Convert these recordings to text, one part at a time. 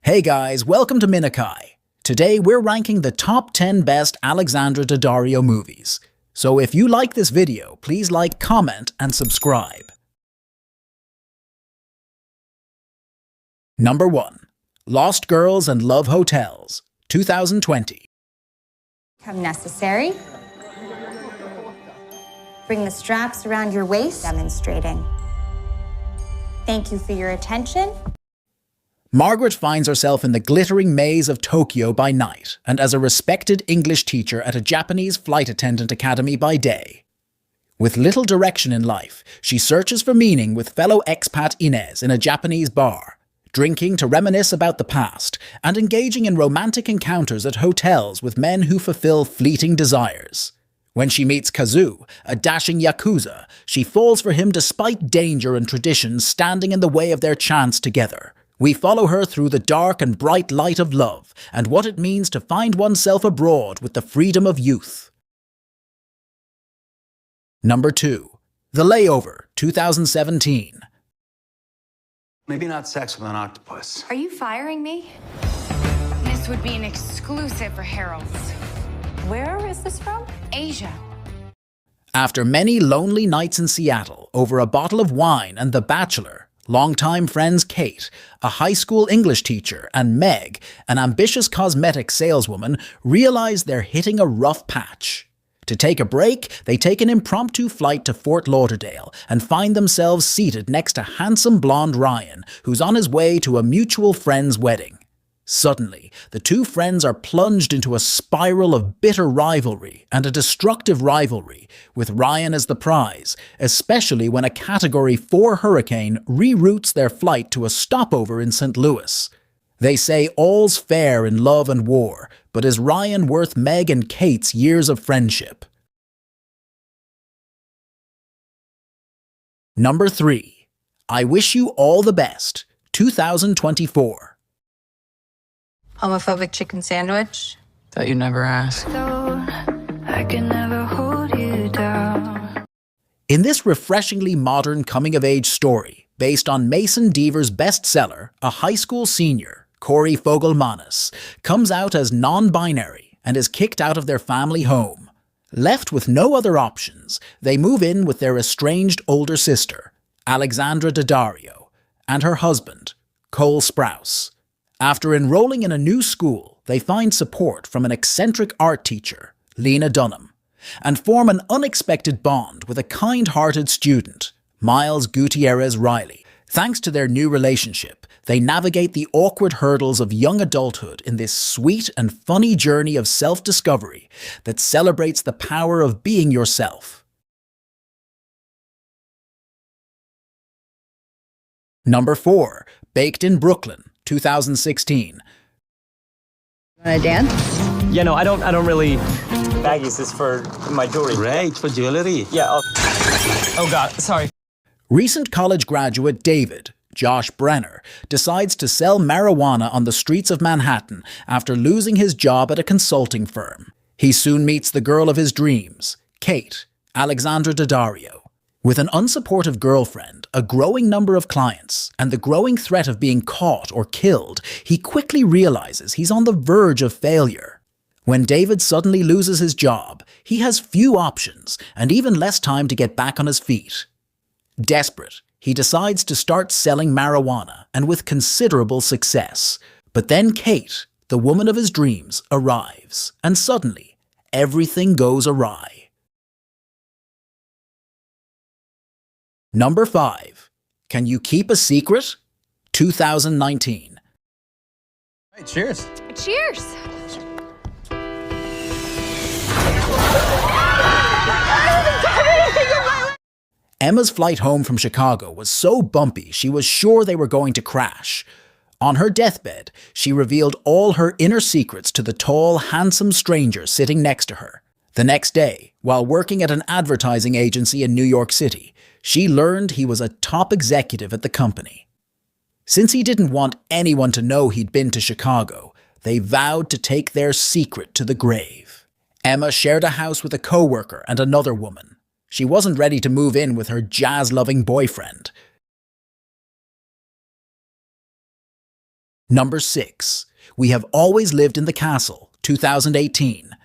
Hey guys, welcome to Minikai. Today we're ranking the top 10 best Alexandra Daddario movies. So if you like this video, please like, comment, and subscribe. Number 1. Lost Girls and Love Hotels, 2020. Become necessary. Bring the straps around your waist, demonstrating. Thank you for your attention. Margaret finds herself in the glittering maze of Tokyo by night and as a respected English teacher at a Japanese flight attendant academy by day. With little direction in life, she searches for meaning with fellow expat Inez in a Japanese bar, drinking to reminisce about the past and engaging in romantic encounters at hotels with men who fulfill fleeting desires. When she meets Kazu, a dashing yakuza, she falls for him despite danger and tradition standing in the way of their chance together. We follow her through the dark and bright light of love and what it means to find oneself abroad with the freedom of youth. Number 2. The Layover, 2017. Maybe not sex with an octopus. Are you firing me? This would be an exclusive for Harold's. Where is this from? Asia. After many lonely nights in Seattle over a bottle of wine and The Bachelor, longtime friends Kate, a high school English teacher, and Meg, an ambitious cosmetics saleswoman, realize they're hitting a rough patch. To take a break, they take an impromptu flight to Fort Lauderdale and find themselves seated next to handsome blonde Ryan, who's on his way to a mutual friend's wedding. Suddenly, the two friends are plunged into a spiral of bitter rivalry and a destructive rivalry, with Ryan as the prize, especially when a Category 4 hurricane reroutes their flight to a stopover in St. Louis. They say all's fair in love and war, but is Ryan worth Meg and Kate's years of friendship? Number 3. I Wish You All the Best, 2024. Homophobic chicken sandwich? Thought you'd never ask. I can never hold you down. In this refreshingly modern coming-of-age story, based on Mason Deaver's bestseller, a high school senior, Corey Fogelmanis, comes out as non-binary and is kicked out of their family home. Left with no other options, they move in with their estranged older sister, Alexandra Daddario, and her husband, Cole Sprouse. After enrolling in a new school, they find support from an eccentric art teacher, Lena Dunham, and form an unexpected bond with a kind-hearted student, Miles Gutierrez Riley. Thanks to their new relationship, they navigate the awkward hurdles of young adulthood in this sweet and funny journey of self-discovery that celebrates the power of being yourself. Number 4. Baked in Brooklyn, 2016. Wanna dance? Yeah, no, I don't really. Baggies is for my jewelry. Great, for jewelry. Yeah. Oh God, sorry. Recent college graduate David, Josh Brenner, decides to sell marijuana on the streets of Manhattan after losing his job at a consulting firm. He soon meets the girl of his dreams, Kate, Alexandra Daddario. With an unsupportive girlfriend, a growing number of clients, and the growing threat of being caught or killed, he quickly realizes he's on the verge of failure. When David suddenly loses his job, he has few options and even less time to get back on his feet. Desperate, he decides to start selling marijuana, and with considerable success. But then Kate, the woman of his dreams, arrives, and suddenly, everything goes awry. Number 5. Can You Keep a Secret? 2019. Hey, cheers. Cheers! Emma's flight home from Chicago was so bumpy she was sure they were going to crash. On her deathbed, she revealed all her inner secrets to the tall, handsome stranger sitting next to her. The next day, while working at an advertising agency in New York City, she learned he was a top executive at the company. Since he didn't want anyone to know he'd been to Chicago, they vowed to take their secret to the grave. Emma shared a house with a coworker and another woman. She wasn't ready to move in with her jazz-loving boyfriend. Number 6. We Have Always Lived in the Castle, 2018.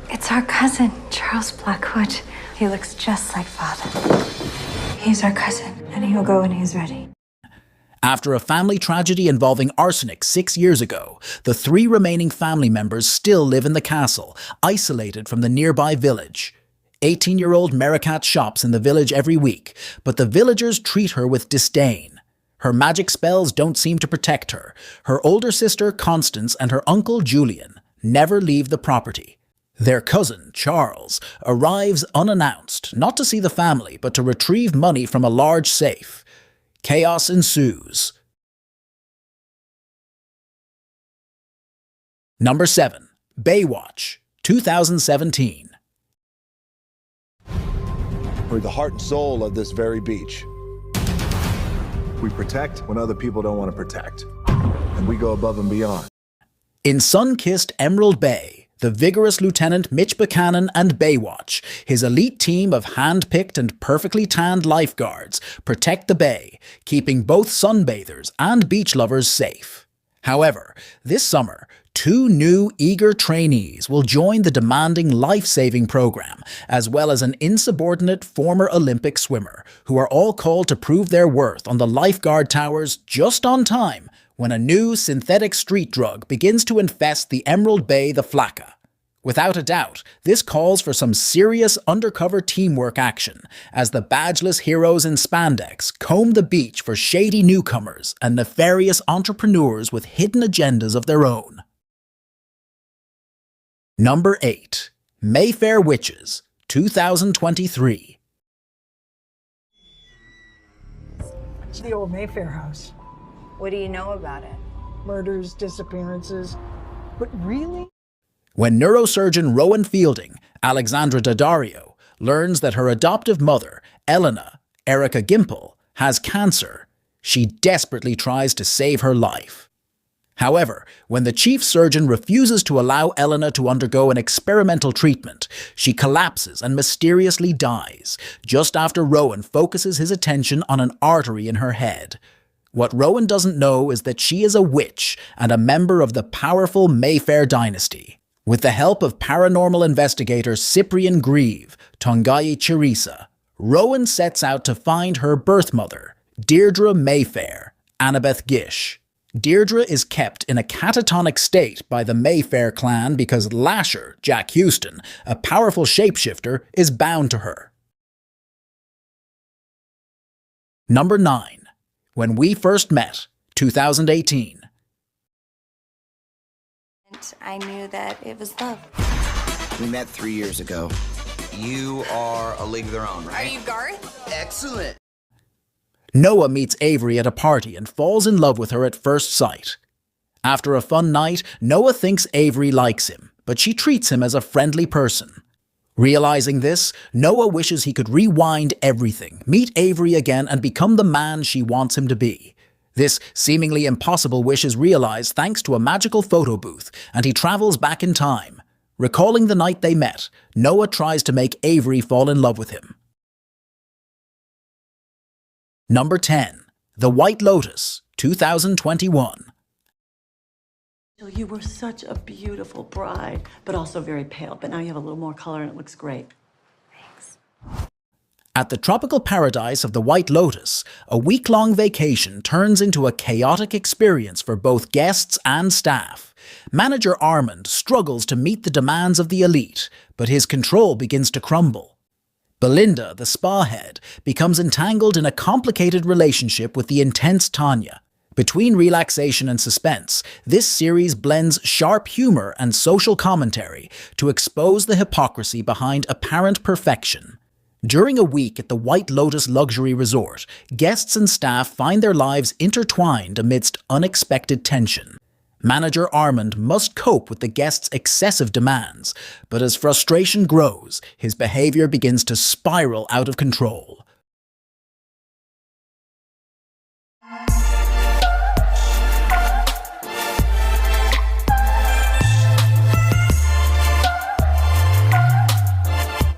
It's our cousin, Charles Blackwood. He looks just like father. He's our cousin, and he'll go when he's ready. After a family tragedy involving arsenic 6 years ago, the 3 remaining family members still live in the castle, isolated from the nearby village. 18-year-old Mericat shops in the village every week, but the villagers treat her with disdain. Her magic spells don't seem to protect her. Her older sister, Constance, and her uncle, Julian, never leave the property. Their cousin, Charles, arrives unannounced, not to see the family, but to retrieve money from a large safe. Chaos ensues. Number 7. Baywatch, 2017. We're the heart and soul of this very beach. We protect when other people don't want to protect. And we go above and beyond. In sun-kissed Emerald Bay, the vigorous Lieutenant Mitch Buchanan and Baywatch, his elite team of hand-picked and perfectly tanned lifeguards, protect the bay, keeping both sunbathers and beach lovers safe. However, this summer, 2 new eager trainees will join the demanding life-saving program, as well as an insubordinate former Olympic swimmer, who are all called to prove their worth on the lifeguard towers just on time when a new synthetic street drug begins to infest the Emerald Bay, the Flakka. Without a doubt, this calls for some serious undercover teamwork action, as the badgeless heroes in spandex comb the beach for shady newcomers and nefarious entrepreneurs with hidden agendas of their own. Number 8. Mayfair Witches, 2023. It's the old Mayfair house. What do you know about it? Murders, disappearances. But really? When neurosurgeon Rowan Fielding, Alexandra Daddario, learns that her adoptive mother, Elena, Erica Gimple, has cancer, she desperately tries to save her life. However, when the chief surgeon refuses to allow Elena to undergo an experimental treatment, she collapses and mysteriously dies, just after Rowan focuses his attention on an artery in her head. What Rowan doesn't know is that she is a witch and a member of the powerful Mayfair dynasty. With the help of paranormal investigator Cyprian Grieve, Tongai Chirisa, Rowan sets out to find her birth mother, Deirdre Mayfair, Annabeth Gish. Deirdre is kept in a catatonic state by the Mayfair clan because Lasher, Jack Houston, a powerful shapeshifter, is bound to her. Number 9. When We First Met, 2018. I knew that it was love. We met 3 years ago. You are a league of their own, right? Are you Garth? Excellent. Noah meets Avery at a party and falls in love with her at first sight. After a fun night, Noah thinks Avery likes him, but she treats him as a friendly person. Realizing this, Noah wishes he could rewind everything, meet Avery again, and become the man she wants him to be. This seemingly impossible wish is realized thanks to a magical photo booth, and he travels back in time. Recalling the night they met, Noah tries to make Avery fall in love with him. Number 10. The White Lotus, 2021. You were such a beautiful bride, but also very pale. But now you have a little more color and it looks great. Thanks. At the tropical paradise of the White Lotus, a week-long vacation turns into a chaotic experience for both guests and staff. Manager Armand struggles to meet the demands of the elite, but his control begins to crumble. Belinda, the spa head, becomes entangled in a complicated relationship with the intense Tanya. Between relaxation and suspense, this series blends sharp humor and social commentary to expose the hypocrisy behind apparent perfection. During a week at the White Lotus Luxury Resort, guests and staff find their lives intertwined amidst unexpected tension. Manager Armand must cope with the guests' excessive demands, but as frustration grows, his behavior begins to spiral out of control.